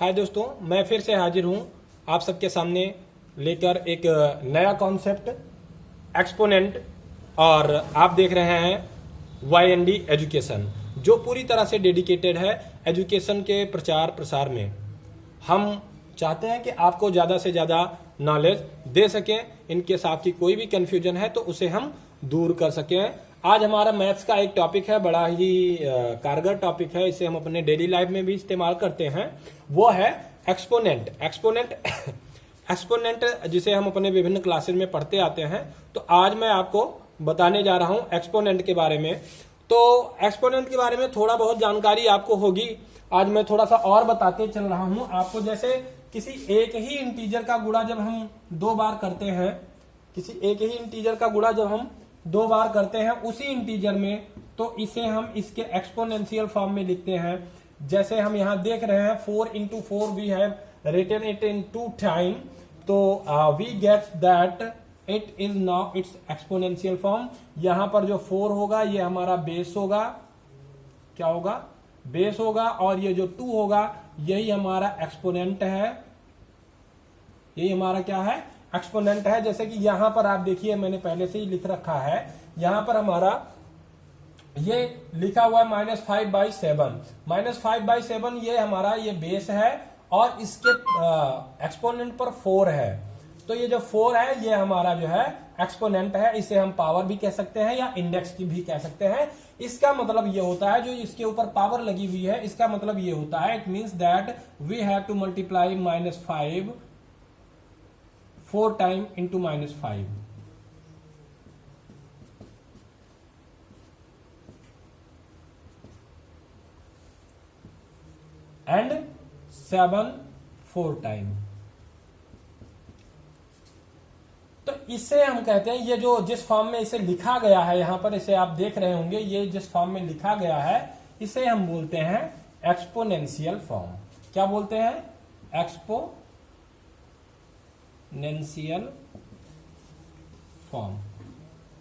हाय दोस्तों, मैं फिर से हाजिर हूं आप सबके सामने लेकर एक नया कॉन्सेप्ट एक्सपोनेंट। और आप देख रहे हैं YND एजुकेशन, जो पूरी तरह से डेडिकेटेड है एजुकेशन के प्रचार प्रसार में। हम चाहते हैं कि आपको ज़्यादा से ज़्यादा नॉलेज दे सकें। इनकेस आपकी कोई भी कन्फ्यूजन है तो उसे हम दूर कर सकें। आज हमारा मैथ्स का एक टॉपिक है, बड़ा ही कारगर टॉपिक है, इसे हम अपने डेली लाइफ में भी इस्तेमाल करते हैं। वो है एक्सपोनेंट। एक्सपोनेंट जिसे हम अपने विभिन्न क्लासेस में पढ़ते आते हैं। तो आज मैं आपको बताने जा रहा हूं एक्सपोनेंट के बारे में। तो एक्सपोनेंट के बारे में थोड़ा बहुत जानकारी आपको होगी। आज मैं थोड़ा सा और बताते चल रहा हूं आपको। जैसे किसी एक ही इंटीजर का गुणा जब हम दो बार करते हैं, किसी एक ही इंटीजर का गुणा जब हम दो बार करते हैं उसी इंटीजर में, तो इसे हम इसके एक्सपोनेंशियल फॉर्म में लिखते हैं। जैसे हम यहां देख रहे हैं 4 into 4 we have written it in 2 time, तो we get that it is now it's exponential form. यहां पर जो 4 होगा ये हमारा बेस होगा, क्या होगा, बेस होगा, और ये जो 2 होगा यही हमारा एक्सपोनेंट है। यही हमारा क्या है, एक्सपोनेंट है। जैसे कि यहां पर आप देखिए, मैंने पहले से ही लिख रखा है, यहां पर हमारा ये लिखा हुआ है -5/7। -5/7 ये हमारा ये बेस है और इसके एक्सपोनेंट पर 4 है। तो ये जो 4 है ये हमारा जो है एक्सपोनेंट है। इसे हम पावर भी कह सकते हैं या इंडेक्स की भी कह सकते हैं। इसका मतलब ये होता है, जो इसके ऊपर पावर लगी हुई है, इसका मतलब ये होता है, it means that we have to multiply -5 4 time into -5। And 7 4 time. तो इसे हम कहते हैं, ये जो जिस फॉर्म में इसे लिखा गया है, यहां पर इसे आप देख रहे होंगे, ये जिस फॉर्म में लिखा गया है इसे हम बोलते हैं एक्सपोनेंशियल फॉर्म। क्या बोलते हैं, एक्सपोनेंशियल फॉर्म।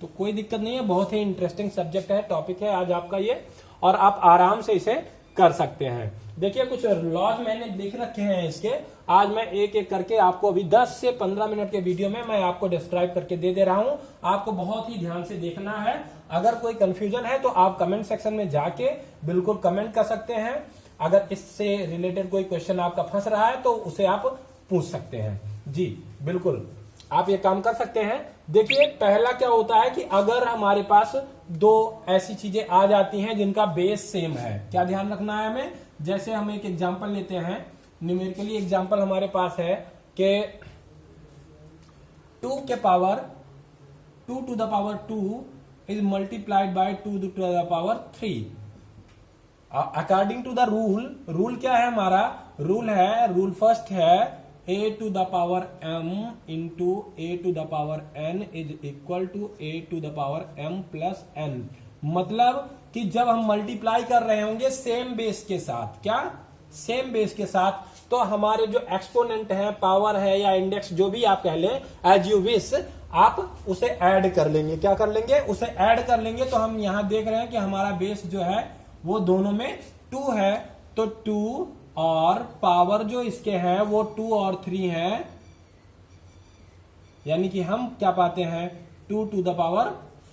तो कोई दिक्कत नहीं है, बहुत ही इंटरेस्टिंग सब्जेक्ट है, टॉपिक है आज आपका ये, और आप आराम से इसे कर सकते हैं। देखिए कुछ लॉज मैंने लिख रखे हैं इसके। आज मैं एक एक करके आपको अभी 10 से 15 मिनट के वीडियो में मैं आपको डिस्क्राइब करके दे रहा हूं। आपको बहुत ही ध्यान से देखना है। अगर कोई कंफ्यूजन है तो आप कमेंट सेक्शन में जाके बिल्कुल कमेंट कर सकते हैं। अगर इससे रिलेटेड कोई क्वेश्चन आपका फंस रहा है तो उसे आप पूछ सकते हैं। जी बिल्कुल, आप ये काम कर सकते हैं। देखिए पहला क्या होता है कि अगर हमारे पास दो ऐसी चीजें आ जाती हैं जिनका बेस सेम है, क्या ध्यान रखना है हमें। जैसे हम एक एग्जांपल लेते हैं, न्यूमेरिकली एग्जांपल हमारे पास है कि 2 के power 2 to the power 2 is multiplied by 2 to the power 3। According to the rule क्या है हमारा, रूल फर्स्ट है a to the power m into a to the power n is equal to a to the power m plus n। मतलब कि जब हम multiply कर रहे होंगे सेम बेस के साथ, क्या, सेम बेस के साथ, तो हमारे जो एक्सपोनेंट है, पावर है या इंडेक्स जो भी आप कह लें, एज यू विश, आप उसे ऐड कर लेंगे। क्या कर लेंगे, उसे ऐड कर लेंगे। तो हम यहां देख रहे हैं कि हमारा बेस जो है वो दोनों में 2 है, तो 2 और पावर जो इसके हैं वो 2 और 3 है, यानी कि हम क्या पाते हैं 2 to the power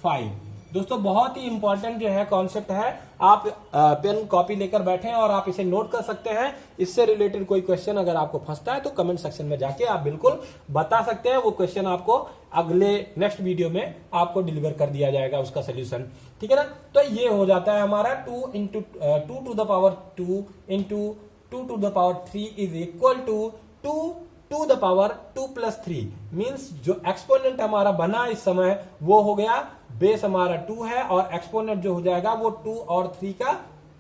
5। दोस्तों बहुत ही इंपॉर्टेंट जो है कॉन्सेप्ट है। आप पेन कॉपी लेकर बैठे और आप इसे नोट कर सकते हैं। इससे रिलेटेड कोई क्वेश्चन अगर आपको फंसता है तो कमेंट सेक्शन में जाके आप बिल्कुल बता सकते हैं। वो क्वेश्चन आपको अगले नेक्स्ट वीडियो में आपको डिलीवर कर दिया जाएगा उसका सोल्यूशन, ठीक है ना। तो ये हो जाता है हमारा 2 to the power 2 into 2 to the power 3 is equal to 2 to the power 2 plus 3। Means जो एक्सपोनेंट हमारा बना इस समय वो हो गया, बेस हमारा 2 है और एक्सपोनेंट जो हो जाएगा वो 2 और 3 का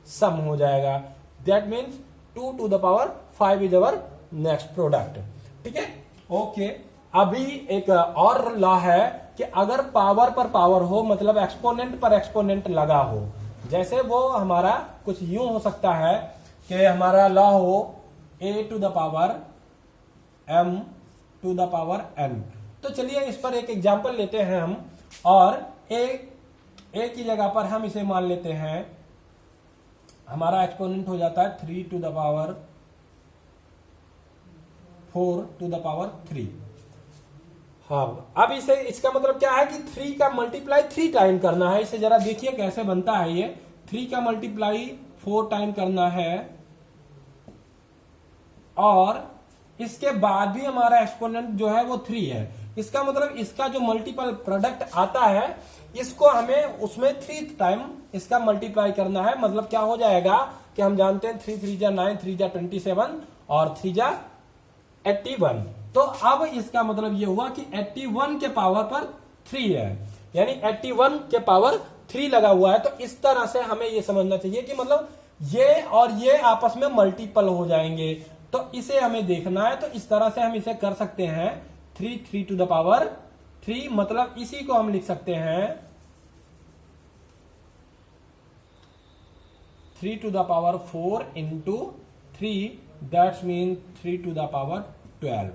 सम हो जाएगा। That means 2 to the power 5 is our next product, ठीक है, ओके। अभी एक और लॉ है कि अगर पावर पर पावर हो, मतलब एक्सपोनेंट पर एक्सपोनेंट लगा हो, जैसे वो हमारा कुछ यूं हो सकता है कि हमारा लॉ हो a to the power m to the power n। तो चलिए इस पर एक एग्जांपल लेते हैं हम, और a की जगह पर हम इसे मान लेते हैं, हमारा एक्सपोनेंट हो जाता है 3 to the power 4⁻3। हाँ, अब इसे इसका मतलब क्या है कि 3 का मल्टीप्लाई 3 टाइम करना है। इसे जरा देखिए कैसे बनता है। ये 3 का मल्टीप्लाई 4 टाइम करना है और इसके बाद भी हमारा एक्सपोनेंट जो है वो 3 है। इसका मतलब इसका जो मल्टीपल प्रोडक्ट आता है इसको हमें उसमें 3 टाइम इसका मल्टीप्लाई करना है। मतलब क्या हो जाएगा कि हम जानते हैं 3 3 जा 9, 3 जा 27 और 3 जा 81। तो अब इसका मतलब ये हुआ कि 81 के पावर पर 3 है, यानी 81 के पावर 3 लगा हुआ है। तो इस तरह से हमें ये समझना चाहिए कि मतलब ये और ये आपस में मल्टीपल हो जाएंगे। तो इसे हमें देखना है। तो इस तरह से हम इसे कर सकते हैं 3 मतलब इसी को हम लिख सकते हैं 3⁴ इंटू 3, दैट्स मीन 3⁻12।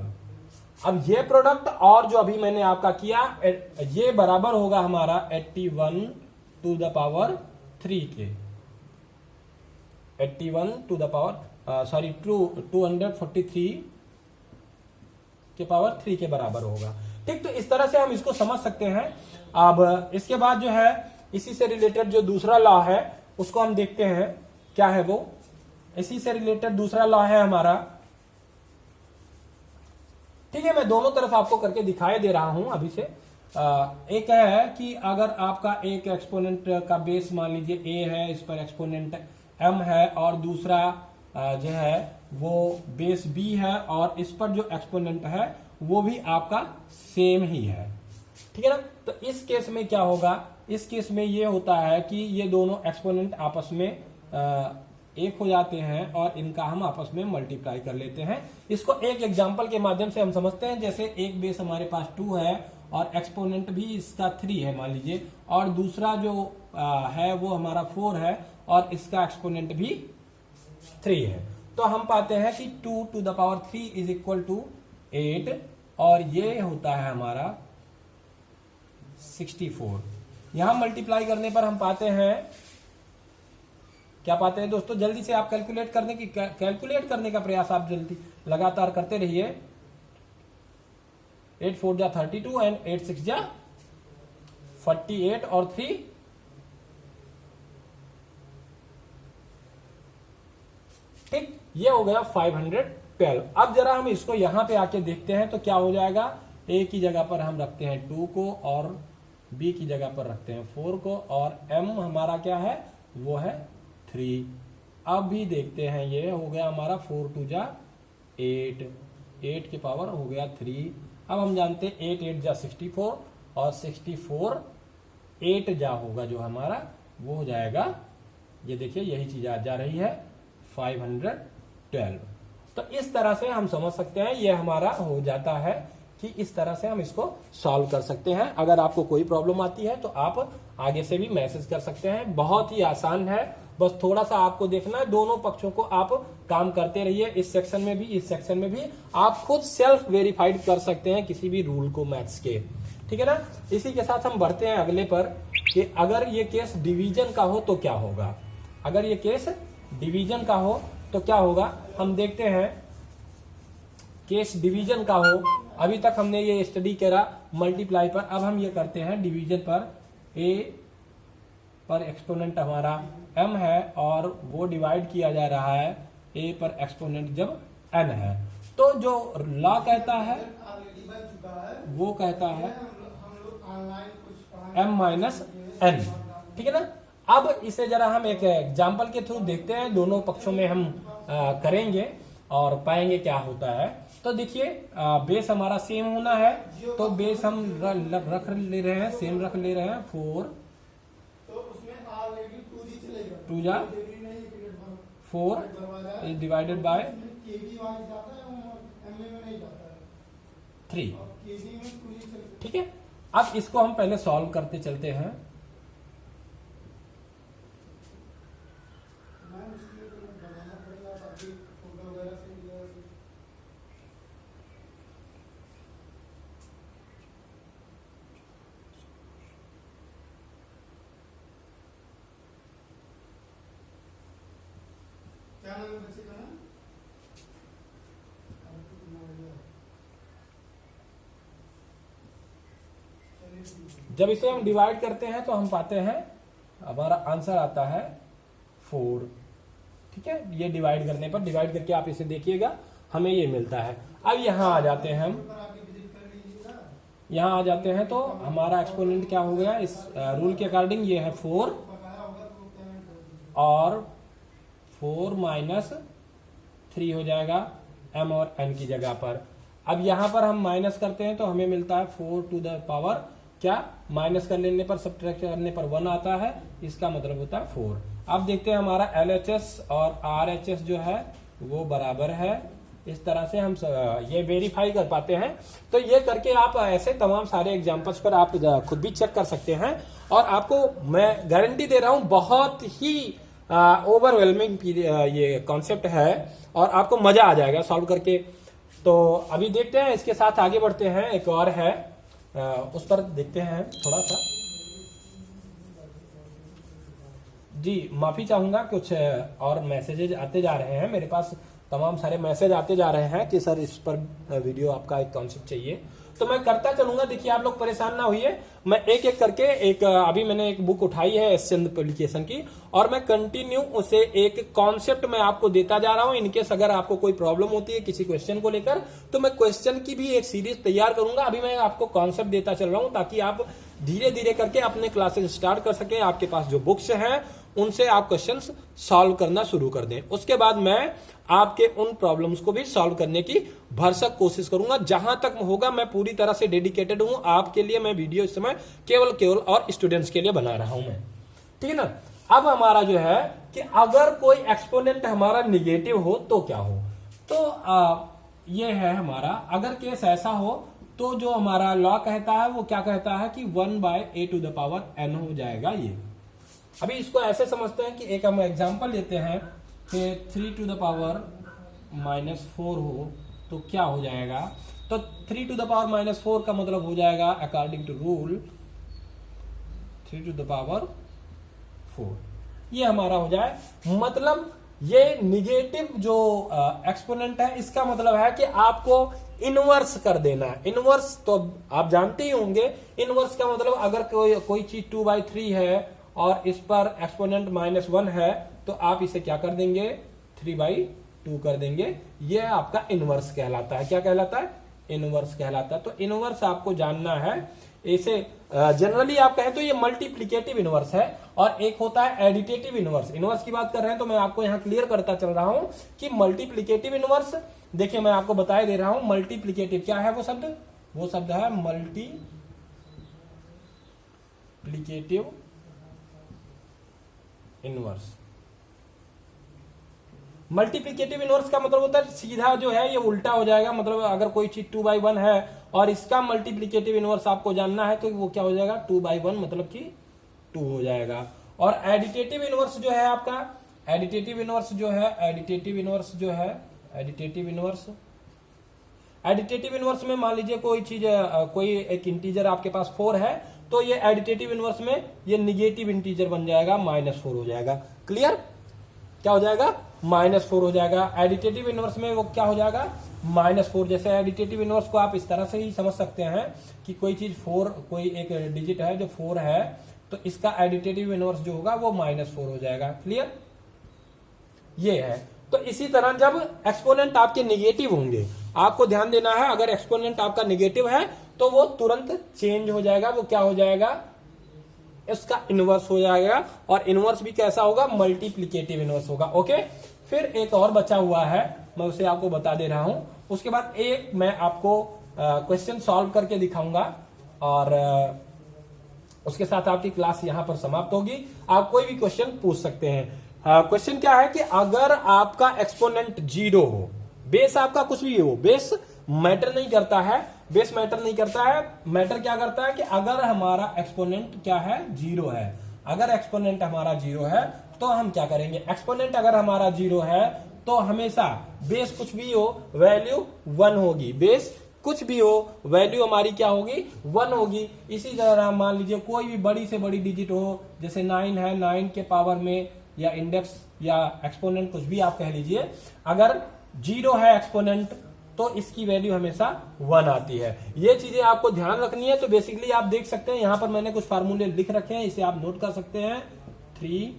अब ये प्रोडक्ट और जो अभी मैंने आपका किया ये बराबर होगा हमारा 81⁻3 के, 243 के पावर 3 के बराबर होगा। ठीक, तो इस तरह से हम इसको समझ सकते हैं। अब इसके बाद जो है इसी से रिलेटेड जो दूसरा लॉ है उसको हम देखते हैं क्या है वो। इसी से रिलेटेड दूसरा लॉ है हमारा। ठीक है, मैं दोनों तरफ आपको करके दिखाई दे रहा हूं अभी से। एक है कि अगर आपका एक एक्सपोनेंट का बेस मान लीजिए a है, इस पर एक्सपोनेंट m है, और दूसरा जो है वो बेस b है और इस पर जो एक्सपोनेंट है वो भी आपका सेम ही है। ठीक है ना। तो इस केस में क्या होगा, इस केस में ये होता है कि ये दोनों एक्सपोनेंट आपस में एक हो जाते हैं और इनका हम आपस में मल्टीप्लाई कर लेते हैं। इसको एक एग्जांपल के माध्यम से हम समझते हैं। जैसे एक बेस हमारे पास 2 है और एक्सपोनेंट भी इसका 3 है मान लीजिए, और दूसरा जो है वो हमारा 4 है और इसका एक्सपोनेंट भी 3 है। तो हम पाते हैं कि 2⁻3 इज इक्वल टू 8 और ये होता है हमारा 64। यहां मल्टीप्लाई करने पर हम पाते हैं, क्या पाते हैं दोस्तों, जल्दी से आप कैलकुलेट करने का प्रयास आप जल्दी लगातार करते रहिए। 8 4 जा 32 एंड 8 6 जा 48 और 3 ठीक, ये हो गया 512। अब जरा हम इसको यहां पे आके देखते हैं तो क्या हो जाएगा। a की जगह पर हम रखते हैं 2 को और b की जगह पर रखते हैं 4 को और m हमारा क्या है वो है 3। अब भी देखते हैं, ये हो गया हमारा 4 2 जा 8, 8 के पावर हो गया 3। अब हम जानते हैं 8 8 जा 64 और 64 8 जा होगा जो हमारा वो हो जाएगा, ये देखिए यही चीज आ जा रही है 512। तो इस तरह से हम समझ सकते हैं, ये हमारा हो जाता है कि इस तरह से हम इसको सॉल्व कर सकते हैं। अगर आपको कोई प्रॉब्लम आती है तो आप आगे से भी मैसेज कर सकते हैं। बहुत ही आसान है, बस थोड़ा सा आपको देखना है। दोनों पक्षों को आप काम करते रहिए, इस सेक्शन में भी इस सेक्शन में भी। आप खुद सेल्फ वेरीफाइड कर सकते हैं किसी भी रूल को मैथ्स के। ठीक है ना। इसी के साथ हम बढ़ते हैं अगले पर कि अगर ये केस डिवीजन का हो तो क्या होगा। अगर ये केस डिवीजन का हो तो क्या होगा, हम देखते हैं। केस डिवीजन का हो, अभी तक हमने ये स्टडी करा मल्टीप्लाई पर, अब हम ये करते हैं डिवीजन पर। a पर एक्सपोनेंट हमारा m है और वो डिवाइड किया जा रहा है a पर एक्सपोनेंट जब n है। तो जो लॉ कहता है वो कहता है m माइनस n। ठीक है ना। अब इसे जरा हम एक एग्जाम्पल के थ्रू देखते हैं, दोनों पक्षों में हम करेंगे और पाएंगे क्या होता है। तो देखिए बेस हमारा सेम होना है, तो बेस हम रख ले रहे हैं, सेम रख ले रहे हैं 4, तो उसमें 2 जा 4 इज डिवाइडेड बाय 3। ठीक है। अब इसको हम पहले सॉल्व करते चलते हैं। क्या नाम है बच्चे का नाम? जब इसे हम डिवाइड करते हैं तो हम पाते हैं, हमारा आंसर आता है 4। ठीक है, ये डिवाइड करने पर, डिवाइड करके आप इसे देखिएगा, हमें ये मिलता है। अब यहां आ जाते हैं हम, यहां आ जाते हैं तो हमारा एक्सपोनेंट क्या हो गया, इस रूल के अकॉर्डिंग ये है 4 और 4 माइनस 3 हो जाएगा m और n की जगह पर। अब यहां पर हम माइनस करते हैं तो हमें मिलता है 4 टू द पावर क्या, माइनस कर लेने पर, सब्ट्रैक्ट करने पर 1 आता है, इसका मतलब होता है 4। अब देखते हैं हमारा LHS और RHS जो है वो बराबर है। इस तरह से हम ये वेरीफाई कर पाते हैं। तो ये करके आप ऐसे तमाम सारे एग्जांपल्स पर आप खुद भी चेक कर सकते हैं, और आपको मैं गारंटी दे रहा हूं बहुत ही ओवरवेलमिंग ये कॉन्सेप्ट है और आपको मजा आ जाएगा सॉल्व करके। तो अभी देखते हैं, इसके साथ आगे बढ़ते हैं। एक और है, उस पर देखते हैं थोड़ा सा। जी माफी चाहूंगा, कुछ और मैसेजेज आते जा रहे हैं मेरे पास, तमाम सारे मैसेज आते जा रहे हैं कि सर इस पर वीडियो आपका एक कॉन्सेप्ट चाहिए, तो मैं करता चलूंगा। देखिए आप लोग परेशान ना होइए, मैं एक एक करके अभी मैंने एक बुक उठाई है एसचंद पब्लिकेशन की, और मैं कंटिन्यू उसे एक कॉन्सेप्ट में आपको देता जा रहा हूं। इनकेस अगर आपको कोई प्रॉब्लम होती है किसी क्वेश्चन को लेकर, तो मैं क्वेश्चन की भी एक सीरीज तैयार करूंगा। अभी मैं आपको कॉन्सेप्ट देता चल रहा हूं ताकि आप धीरे धीरे करके अपने क्लासेस स्टार्ट कर सकें। आपके पास जो बुक्स हैं उनसे आप क्वेश्चंस सॉल्व करना शुरू कर दें। उसके बाद मैं आपके उन प्रॉब्लम्स को भी सॉल्व करने की भरसक कोशिश करूंगा। जहां तक होगा मैं पूरी तरह से डेडिकेटेड हूं आपके लिए। मैं वीडियो इस समय केवल और स्टूडेंट्स के लिए बना रहा हूं मैं, ठीक है ना। अब हमारा जो है कि अगर कोई एक्सपोनेंट हमारा निगेटिव हो तो क्या हो, तो ये है हमारा, अगर केस ऐसा हो तो जो हमारा लॉ कहता है वो क्या कहता है कि 1/a⁴n हो जाएगा ये। अभी इसको ऐसे समझते हैं कि एक हम एग्जांपल लेते हैं कि 3⁻⁻⁴ हो तो क्या हो जाएगा। तो 3⁻⁻⁴ का मतलब हो जाएगा अकॉर्डिंग टू रूल 3⁴ ये हमारा हो जाए। मतलब ये निगेटिव जो एक्सपोनेंट है, इसका मतलब है कि आपको इनवर्स कर देना है। इनवर्स तो आप जानते ही होंगे, इनवर्स का मतलब अगर कोई चीज 2/3 है और इस पर एक्सपोनेंट -1 है तो आप इसे क्या कर देंगे, 3/2 कर देंगे। ये आपका इनवर्स कहलाता है। क्या कहलाता है, इनवर्स कहलाता है। तो इनवर्स आपको जानना है। इसे जनरली आप कहें तो ये मल्टीप्लिकेटिव इनवर्स है, और एक होता है एडिटेटिव इनवर्स। इनवर्स की बात कर रहे हैं तो मैं आपको यहां क्लियर करता चल रहा हूं कि मल्टीप्लिकेटिव इनवर्स, देखिए मैं आपको बताए दे रहा हूं मल्टीप्लिकेटिव क्या है। वो शब्द है मल्टीप्लिकेटिव इनवर्स। मल्टीप्लिकेटिव इनवर्स का मतलब होता है सीधा जो है ये उल्टा हो जाएगा। मतलब अगर कोई चीज 2/1 है और इसका मल्टीप्लिकेटिव इनवर्स आपको जानना है तो वो क्या हो जाएगा, 2/1 मतलब कि 2 हो जाएगा। और एडिटेटिव इनवर्स जो है आपका, एडिटेटिव इनवर्स में मान लीजिए कोई चीज, कोई एक इंटीजर आपके पास 4 है, तो ये एडिटेटिव इनवर्स में ये निगेटिव इंटीजर बन जाएगा, -4 हो जाएगा। क्लियर, क्या हो जाएगा, -4 हो जाएगा। एडिटेटिव इनवर्स में वो क्या हो जाएगा, -4। जैसे एडिटेटिव इनवर्स को आप इस तरह से ही समझ सकते हैं कि कोई चीज 4, कोई एक डिजिट है जो 4 है, तो इसका एडिटेटिव इनवर्स जो होगा वो -4 हो जाएगा। क्लियर, ये है। तो इसी तरह जब एक्सपोनेंट आपके निगेटिव होंगे, आपको ध्यान देना है, अगर एक्सपोनेंट आपका निगेटिव है तो वो तुरंत चेंज हो जाएगा। वो क्या हो जाएगा, इसका इनवर्स हो जाएगा। और इनवर्स भी कैसा होगा, मल्टीप्लिकेटिव इनवर्स होगा। ओके, फिर एक और बचा हुआ है, मैं उसे आपको बता दे रहा हूं। उसके बाद एक मैं आपको क्वेश्चन सॉल्व करके दिखाऊंगा, और उसके साथ आपकी क्लास यहां पर समाप्त होगी। आप कोई भी क्वेश्चन पूछ सकते हैं। क्वेश्चन क्या है कि अगर आपका एक्सपोनेंट 0 हो, बेस आपका कुछ भी हो, बेस मैटर नहीं करता है, बेस मैटर नहीं करता है। मैटर क्या करता है कि अगर हमारा एक्सपोनेंट क्या है, 0 है। अगर एक्सपोनेंट हमारा 0 है तो हम क्या करेंगे, एक्सपोनेंट अगर हमारा 0 है तो हमेशा बेस कुछ भी हो वैल्यू 1 होगी। बेस कुछ भी हो वैल्यू हमारी क्या होगी, 1 होगी। इसी तरह मान लीजिए कोई भी बड़ी से बड़ी डिजिट हो, जैसे 9 है, 9 के पावर में या इंडेक्स या एक्सपोनेंट कुछ भी आप कह लीजिए, अगर 0 है एक्सपोनेंट तो इसकी वैल्यू हमेशा 1 आती है। ये चीजें आपको ध्यान रखनी है। तो बेसिकली आप देख सकते हैं यहां पर मैंने कुछ फार्मूले लिख रखे हैं, इसे आप नोट कर सकते हैं। 3,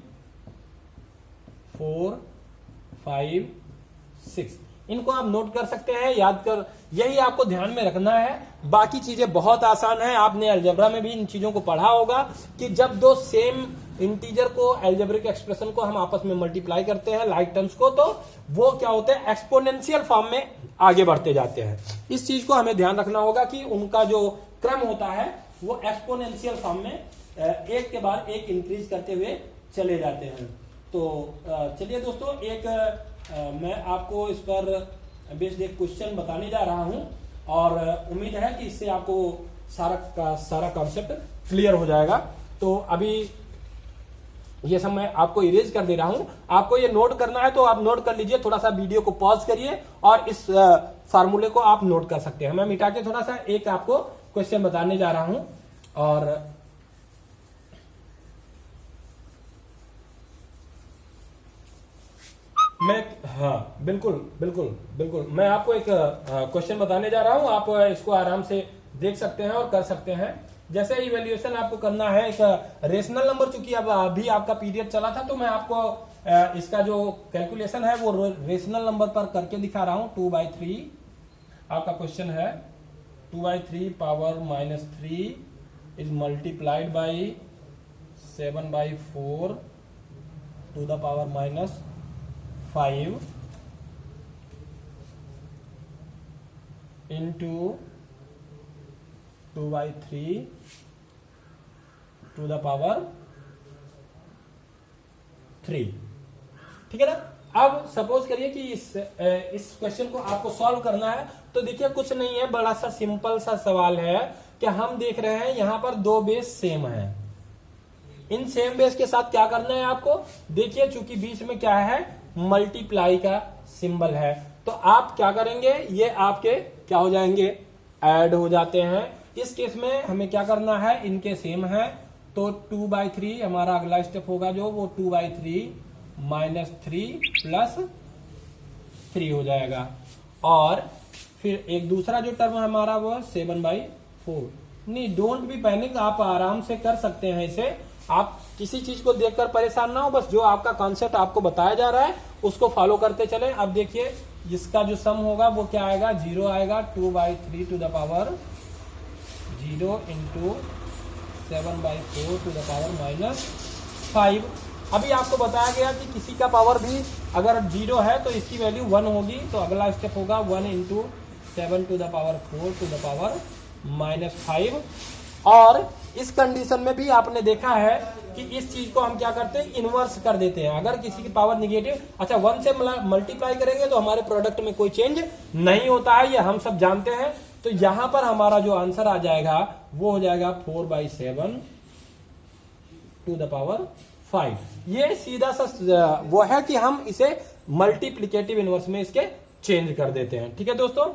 4, 5, 6 इनको आप नोट कर सकते हैं, याद कर, यही आपको ध्यान में रखना है। बाकी चीजें बहुत आसान है। आपने अलजेब्रा में भी इन चीजों को पढ़ा होगा कि जब दो सेम इंटीजर को, अलजेब्रिक एक्सप्रेशन को हम आपस में मल्टीप्लाई करते हैं लाइक टर्म्स को, तो वो क्या होते हैं, एक्सपोनेंशियल फॉर्म में आगे बढ़ते जाते हैं। इस चीज को हमें ध्यान रखना होगा कि उनका जो क्रम होता है वो एक्सपोनेंशियल फॉर्म में एक के बाद एक इंक्रीज करते हुए चले जाते हैं। तो चलिए दोस्तों, एक मैं आपको इस पर बेस्ड एक क्वेश्चन बताने जा रहा हूं और उम्मीद है कि इससे आपको सारा कॉन्सेप्ट क्लियर हो जाएगा। तो अभी ये सब मैं आपको इरेज कर दे रहा हूं। आपको ये नोट करना है तो आप नोट कर लीजिए, थोड़ा सा वीडियो को पॉज करिए और इस फार्मूले को आप नोट कर सकते हैं। मैं मिटा के थोड़ा सा एक आपको क्वेश्चन बताने जा रहा हूं और हाँ बिल्कुल बिल्कुल बिल्कुल, मैं आपको एक क्वेश्चन बताने जा रहा हूं। आप इसको आराम से देख सकते हैं और कर सकते हैं। जैसे इवेल्युएशन आपको करना है एक रेशनल नंबर, चूंकि अब अभी आपका पीरियड चला था तो मैं आपको इसका जो कैलकुलेशन है वो रेशनल नंबर पर करके दिखा रहा हूं। 2/3 आपका क्वेश्चन है, 2/3 power -3 is multiplied by 7/4 to the power -5 into 2/3 to the power 3। ठीक है ना। अब सपोज करिए कि इस क्वेश्चन को आपको सॉल्व करना है। तो देखिए कुछ नहीं है, बड़ा सा सिंपल सा सवाल है कि हम देख रहे हैं यहां पर दो बेस सेम है। इन सेम बेस के साथ क्या करना है आपको, देखिए चूंकि बीच में क्या है, मल्टीप्लाई का सिंबल है, तो आप क्या करेंगे, ये आपके क्या हो जाएंगे, ऐड हो जाते हैं। इस केस में हमें क्या करना है, इनके सेम है, तो 2/3 हमारा अगला स्टेप होगा जो वो 2/3 -3 + 3 हो जाएगा। और फिर एक दूसरा जो टर्म हमारा वो 7/4। नहीं, डोंट बी पैनिक, आप आराम से कर सकते हैं इसे। आप किसी चीज को देखकर परेशान ना हो, बस जो आपका कॉन्सेप्ट आपको बताया जा रहा है उसको फॉलो करते चले। अब देखिए इसका जो सम होगा वो क्या आएगा, 0 आएगा। 2/3 to the power 0 into 7/4 to the power -5। अभी आपको बताया गया कि किसी का पावर भी अगर 0 है तो इसकी वैल्यू 1 होगी, तो अगला स्टेप होगा 1 into 7 to the power 4 to the power -5। और इस कंडीशन में भी आपने देखा है कि इस चीज को हम क्या करते हैं, इनवर्स कर देते हैं। अगर किसी की पावर निगेटिव, अच्छा 1 से मल्टीप्लाई करेंगे तो हमारे प्रोडक्ट में कोई चेंज नहीं होता है, ये हम सब जानते हैं। तो यहां पर हमारा जो आंसर आ जाएगा वो हो जाएगा 4/7 टू द पावर 5। ये सीधा सा वो है कि हम इसे मल्टीप्लिकेटिव इनवर्स में इसके चेंज कर देते हैं। ठीक है दोस्तों,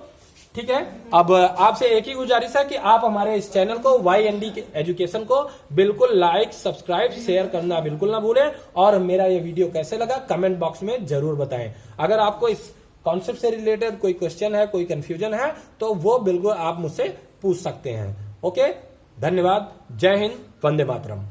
ठीक है। अब आपसे एक ही गुजारिश है कि आप हमारे इस चैनल को YND एजुकेशन को बिल्कुल लाइक, सब्सक्राइब, शेयर करना बिल्कुल ना भूलें। और मेरा ये वीडियो कैसे लगा कमेंट बॉक्स में जरूर बताएं। अगर आपको इस कॉन्सेप्ट से रिलेटेड कोई क्वेश्चन है, कोई कंफ्यूजन है, तो वो बिल्कुल आप मुझसे पूछ सकते हैं। ओके, धन्यवाद। जय हिंद, वंदे मातरम।